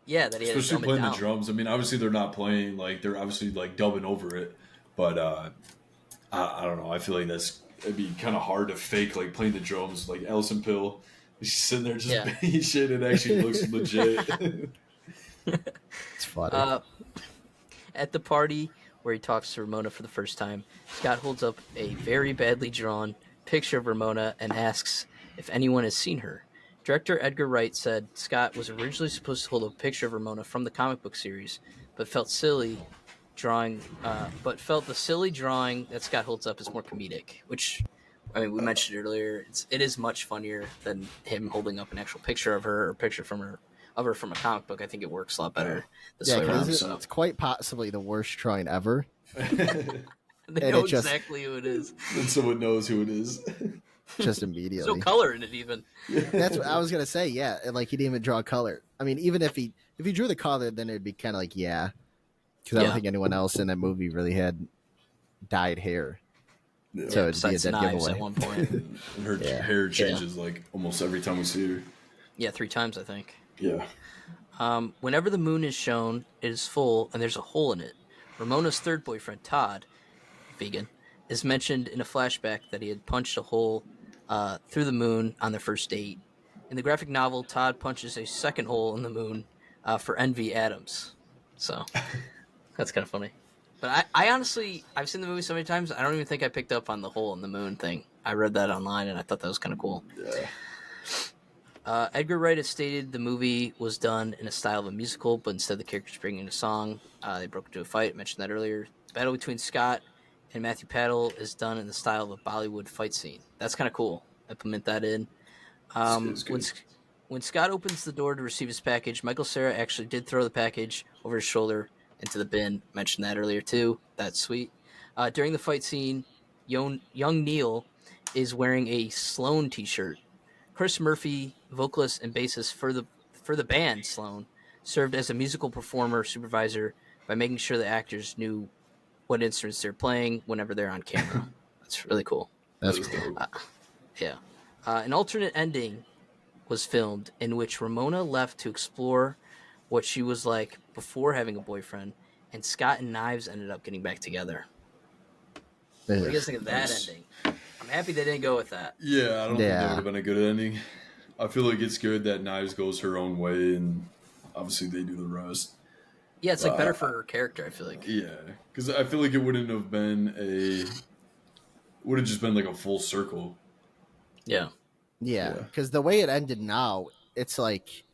Yeah, that he had especially playing the drums. I mean, obviously they're not playing, like they're obviously like dubbing over it, but I don't know. I feel like it'd be kind of hard to fake like playing the drums. Like Alison Pill, she's sitting there just banging shit. It actually looks legit. It's funny. At the party where he talks to Ramona for the first time, Scott holds up a very badly drawn picture of Ramona and asks if anyone has seen her. Director Edgar Wright said Scott was originally supposed to hold a picture of Ramona from the comic book series, but felt the silly drawing that Scott holds up is more comedic. Which, I mean, we mentioned earlier. It is much funnier than him holding up an actual picture of her or picture from her from a comic book. I think it works a lot better. It's quite possibly the worst drawing ever. They know exactly who it is, and someone knows who it is. Just immediately. There's no color in it even. That's what I was gonna say. Yeah, like he didn't even draw color. I mean, even if he drew the color, then it'd be kind of like because I don't think anyone else in that movie really had dyed hair. Yeah. So it'd be a dead giveaway. At one point. And her hair changes like almost every time we see her. Yeah, 3 times, I think. Yeah. Whenever the moon is shown, it is full and there's a hole in it. Ramona's third boyfriend, Todd, vegan, is mentioned in a flashback that he had punched a hole through the moon on their first date. In the graphic novel, Todd punches a second hole in the moon for Envy Adams. So that's kind of funny. But I honestly, I've seen the movie so many times, I don't even think I picked up on the hole in the moon thing. I read that online and I thought that was kind of cool. Yeah. Edgar Wright has stated the movie was done in a style of a musical, but instead the characters bringing a song. They broke into a fight. I mentioned that earlier. The battle between Scott and Matthew Paddle is done in the style of a Bollywood fight scene. That's kind of cool. Implement that in. It's When good. when Scott opens the door to receive his package, Michael Cera actually did throw the package over his shoulder into the bin. Mentioned that earlier too. That's sweet. During the fight scene, young Neil is wearing a Sloan T-shirt. Chris Murphy, vocalist and bassist for the band Sloan, served as a musical performer supervisor by making sure the actors knew what instruments they're playing whenever they're on camera. That's really cool. That That's is cool. dope. Yeah. An alternate ending was filmed in which Ramona left to explore what she was like before having a boyfriend, and Scott and Knives ended up getting back together. What do you guys think of that Nice. ending? I'm happy they didn't go with that. Yeah, I don't think that would Yeah. have been a good ending. I feel like it's good that Knives goes her own way, and obviously they do the rest. Yeah, it's like better for her character, I feel like. Yeah, because I feel like it wouldn't have been would have just been like a full circle. Yeah. Yeah, Yeah. because the way it ended now, it's like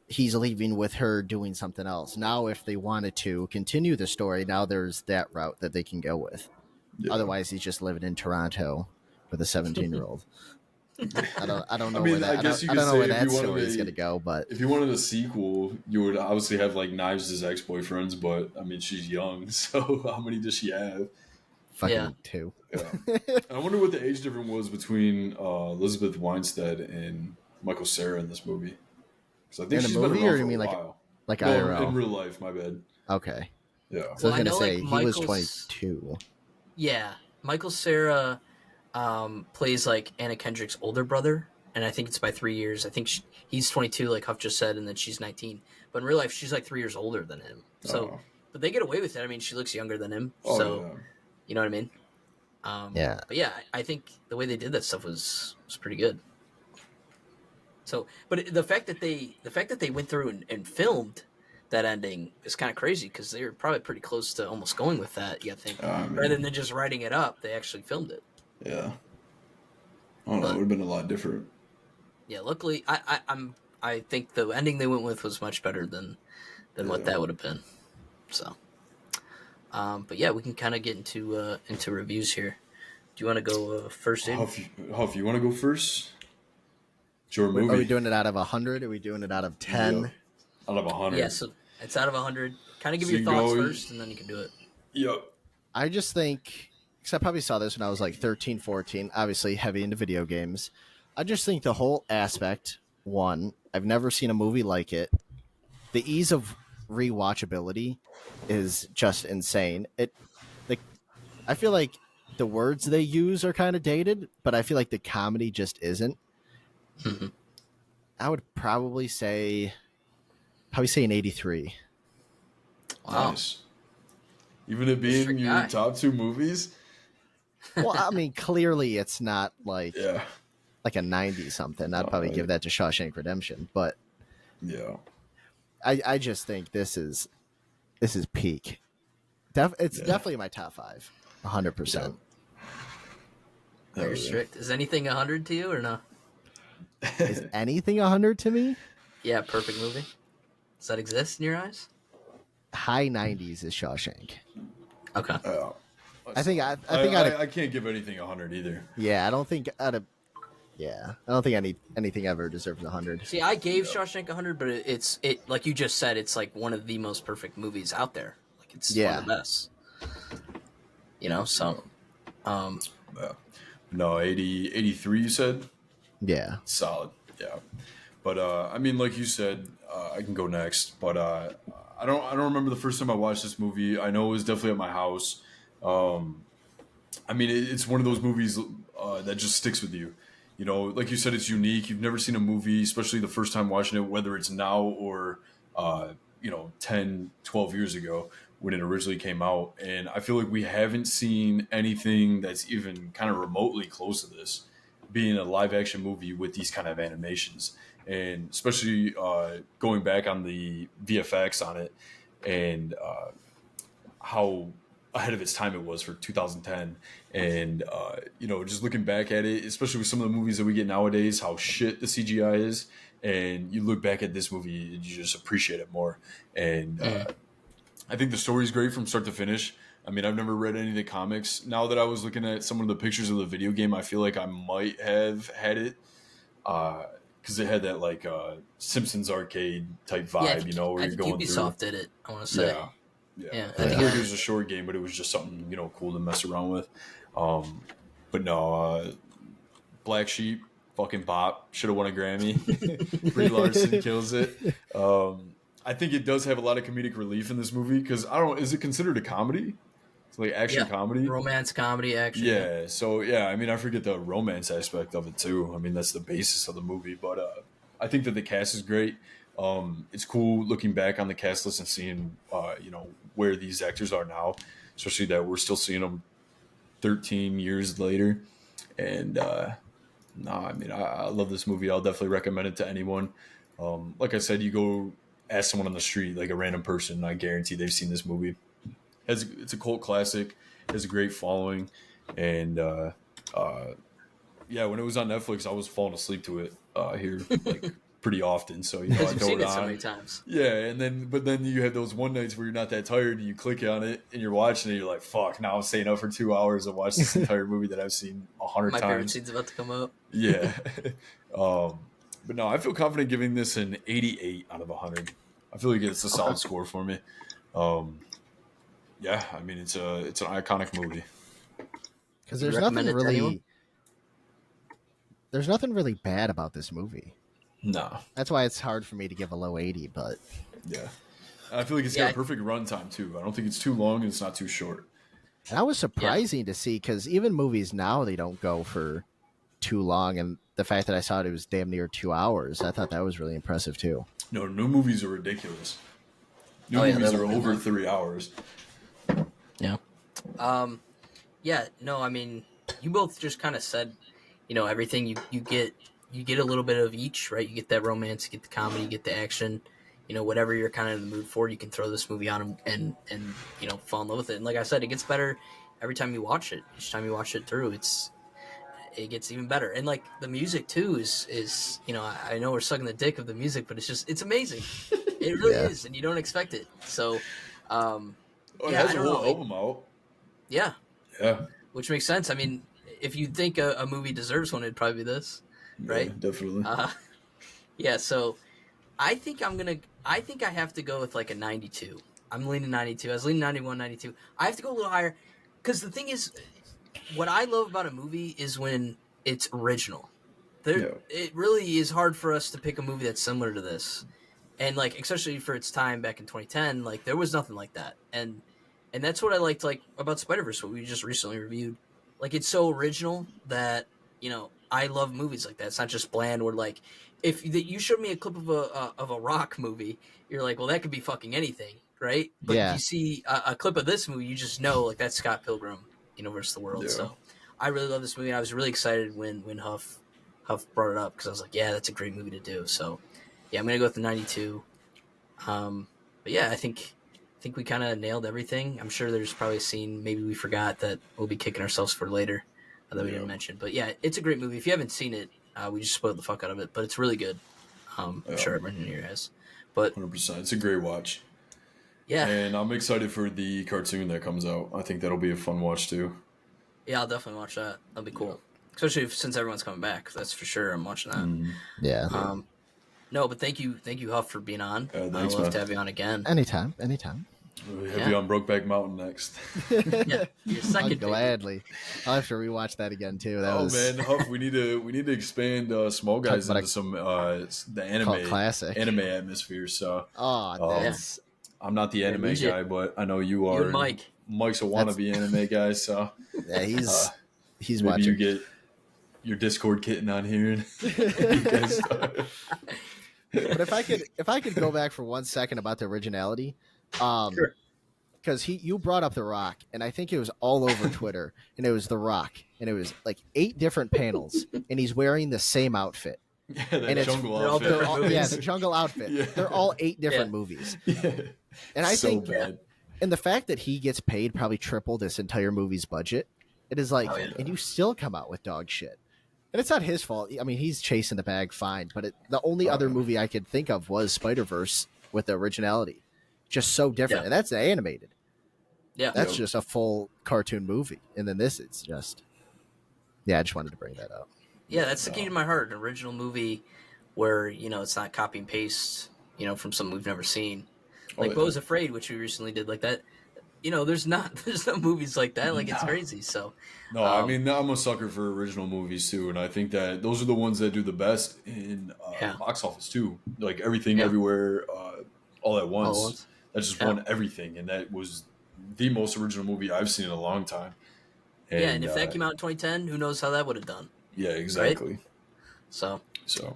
he's leaving with her doing something else. Now, if they wanted to continue the story, now there's that route that they can go with. Yeah. Otherwise, he's just living in Toronto with a 17-year-old. I don't know I mean, where that I guess you I could don't know say where if that you wanted story is going to go, but if you wanted a sequel, you would obviously have like Knives as ex-boyfriends, but I mean, she's young, so how many does she have? fucking Yeah. two. Yeah. I wonder what the age difference was between Elizabeth Weinstead and Michael Cera in this movie. Because I think In a she's been movie, around or for you a mean while. like No, IRL? in real life. My bad. Okay, Yeah. so I was Well, I going to know, like, say he was Michael's 22. Yeah, Michael Cera plays like Anna Kendrick's older brother, and I think it's by 3 years. I think he's 22, like Huff just said, and then she's 19. But in real life, she's like 3 years older than him. So, Oh. but they get away with it. I mean, she looks younger than him, Oh so yeah. you know what I mean. Yeah, But yeah, I think the way they did that stuff was pretty good. So, but the fact that they went through and filmed that ending is kind of crazy because they were probably pretty close to almost going with that. You think I mean, rather than just writing it up, they actually filmed it. yeah. I don't know. It would have been a lot different. Yeah, luckily, I think the ending they went with was much better than what that would have been. So, but yeah, we can kind of get into reviews here. Do you want to go first, Aiden? Huff, you want to go first? It's your movie. are we doing it out of 100? Are we doing it out of 10? Yep. Out of 100. Yeah, so it's out of 100. Kind of give So your you thoughts go- first, and then you can do it. Yep. I just think, because I probably saw this when I was like 13, 14, obviously heavy into video games. I just think the whole aspect, one, I've never seen a movie like it. The ease of rewatchability is just insane. I feel like the words they use are kind of dated, but I feel like the comedy just isn't. Mhm. I would probably say an 83. Wow. Nice. Even it being Strict your guy. top two movies? Well, I mean, clearly it's not like Yeah. a 90 something. I'd probably give that to Shawshank Redemption, but Yeah. I just think this is peak. It's Yeah. definitely my top 5, 100%. Very strict. Is anything 100 to you or no? Is anything 100 to me? Yeah, perfect movie. Does that exist in your eyes? High 90s is Shawshank. Okay. Yeah. I think I can't give anything 100 either. yeah, I don't think I don't think anything ever deserves 100. See, I gave Shawshank 100, but it's like you just said, it's like one of the most perfect movies out there. Like it's one of the best. You know, so Yeah. No, 83 you said? Yeah. Solid. Yeah. But I mean, like you said, I can go next, but I don't remember the first time I watched this movie. I know it was definitely at my house. I mean, it's one of those movies that just sticks with you. You know, like you said, it's unique. You've never seen a movie, especially the first time watching it, whether it's now or, 10, 12 years ago when it originally came out. And I feel like we haven't seen anything that's even kind of remotely close to this, being a live action movie with these kind of animations. And especially going back on the VFX on it and how ahead of its time it was for 2010. And just looking back at it, especially with some of the movies that we get nowadays, how shit the CGI is, and you look back at this movie and you just appreciate it more. And I think the story is great from start to finish. I mean, I've never read any of the comics. Now that I was looking at some of the pictures of the video game, I feel like I might have had it because it had that like Simpsons arcade type vibe, where you're going Ubisoft through. did it, I want to say. Yeah. I think it was a short game, but it was just something cool to mess around with. But no, Black Sheep, fucking bop, should have won a Grammy. Brie Larson kills it. I think it does have a lot of comedic relief in this movie because is it considered a comedy? It's like action comedy, romance comedy, action. Yeah. So I mean, I forget the romance aspect of it too. I mean, that's the basis of the movie. But I think that the cast is great. It's cool looking back on the cast list and seeing, where these actors are now, especially that we're still seeing them 13 years later. And I mean, I love this movie. I'll definitely recommend it to anyone. Like I said, you go ask someone on the street, like a random person, I guarantee they've seen this movie. It's a cult classic. It has a great following. And when it was on Netflix, I was falling asleep to it here like pretty often. So I You've throw seen it it on. so many times. Yeah, but then you have those one nights where you're not that tired and you click on it and you're watching it. You're like, fuck! Now I'm staying up for 2 hours and watch this entire movie that I've seen 100 times. My favorite scene's about to come up. Yeah, but no, I feel confident giving this an 88 out of 100. I feel like it's a solid score for me. I mean it's an iconic movie. Because there's nothing really bad about this movie. No, that's why it's hard for me to give a low 80. But yeah, I feel like it's got a perfect runtime too. I don't think it's too long and it's not too short. And that was surprising to see because even movies now they don't go for too long, and the fact that I saw it was damn near 2 hours, I thought that was really impressive too. No, new movies are ridiculous. New movies are over 3 hours. Yeah. No, I mean, you both just kind of said, everything you get a little bit of each, right? You get that romance, you get the comedy, you get the action, whatever you're kind of in the mood for, you can throw this movie on and fall in love with it. And like I said, it gets better every time you watch it. Each time you watch it through, it gets even better. And like the music too is I know we're sucking the dick of the music, but it's amazing. It really is, and you don't expect it. So, it has a whole album out. Yeah. Yeah. Which makes sense. I mean, if you think a movie deserves one, it'd probably be this, right? Yeah, definitely. So I think I have to go with like a 92. I'm leaning 92. I was leaning 91, 92. I have to go a little higher because the thing is, what I love about a movie is when it's original. It really is hard for us to pick a movie that's similar to this. And like, especially for its time back in 2010, like there was nothing like that. And that's what I liked about Spider-Verse, what we just recently reviewed. Like it's so original that, I love movies like that. It's not just bland where like, if you showed me a clip of a rock movie, you're like, well, that could be fucking anything, right? But if you see a clip of this movie, you just know like that's Scott Pilgrim, versus the world. Yeah. So I really love this movie. And I was really excited when Huff brought it up because I was like, yeah, that's a great movie to do. So yeah, I'm gonna go with the 92. But yeah, I think we kind of nailed everything. I'm sure there's probably a scene maybe we forgot that we'll be kicking ourselves for later that we didn't mention. But yeah, it's a great movie. If you haven't seen it, we just spoiled the fuck out of it, but it's really good. I'm sure everyone here has. But 100%, it's a great watch. Yeah, and I'm excited for the cartoon that comes out. I think that'll be a fun watch too. Yeah, I'll definitely watch that. That'll be cool, especially since everyone's coming back. That's for sure. I'm watching that. Mm-hmm. Yeah. No, but thank you, Huff, for being on. Thanks, I'd love to have you on again. Anytime. We'll have you on Brokeback Mountain next. Yeah, your second. Gladly. I'll have to rewatch that again too. Man, Huff, we need to expand Small Guys into some the anime atmosphere. So, I'm not the anime guy, but I know you are. You and Mike's a wannabe anime guy, so yeah, he's watching. You your Discord kitten on here. And you guys But if I could go back for 1 second about the originality, Sure. because you brought up The Rock, and I think it was all over Twitter, and it was The Rock, and it was like 8 different panels, and he's wearing the same outfit. yeah, that And it's- jungle they're all outfit. different movies. Yeah, the jungle outfit. Yeah. They're all 8 different Yeah. movies. Yeah. And I so think, bad. and the fact that he gets paid probably triple this entire movie's budget, it is like, Oh, yeah. and you still come out with dog shit. And it's not his fault. I mean, he's chasing the bag fine, but the only other movie I could think of was Spider-Verse with the originality. Just so different. Yeah. And that's animated. Yeah. That's Yep. just a full cartoon movie. And then this, it's just, yeah, I just wanted to bring that up. Yeah, that's the key to my heart. An original movie where, you know, it's not copy and paste, you know, from something we've never seen. Like yeah. Beau's Afraid, which we recently did, like that. You know, there's no movies like that. Like, it's No. crazy. So, No, I mean, I'm a sucker for original movies too, and I think that those are the ones that do the best in Yeah. box office too. Like Everything, Yeah. Everywhere, all at once. All at Once. That just Yeah. won everything, and that was the most original movie I've seen in a long time. yeah, and if that came out in 2010, who knows how that would have done. yeah, exactly. So, So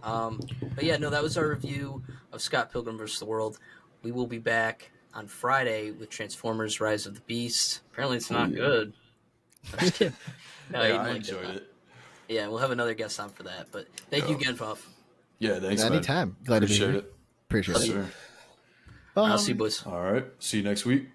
but yeah, no, that was our review of Scott Pilgrim vs. the World. We will be back on Friday with Transformers: Rise of the Beast. Apparently, it's not yeah. good. I'm just kidding. No, yeah, you I liked enjoyed it. it. Yeah, we'll have another guest on for that. But thank you again, Puff. Yeah, thanks, man. Anytime. Glad to be Appreciate here. it. Appreciate Yes, it. sir. I'll see you, boys. All right. See you next week.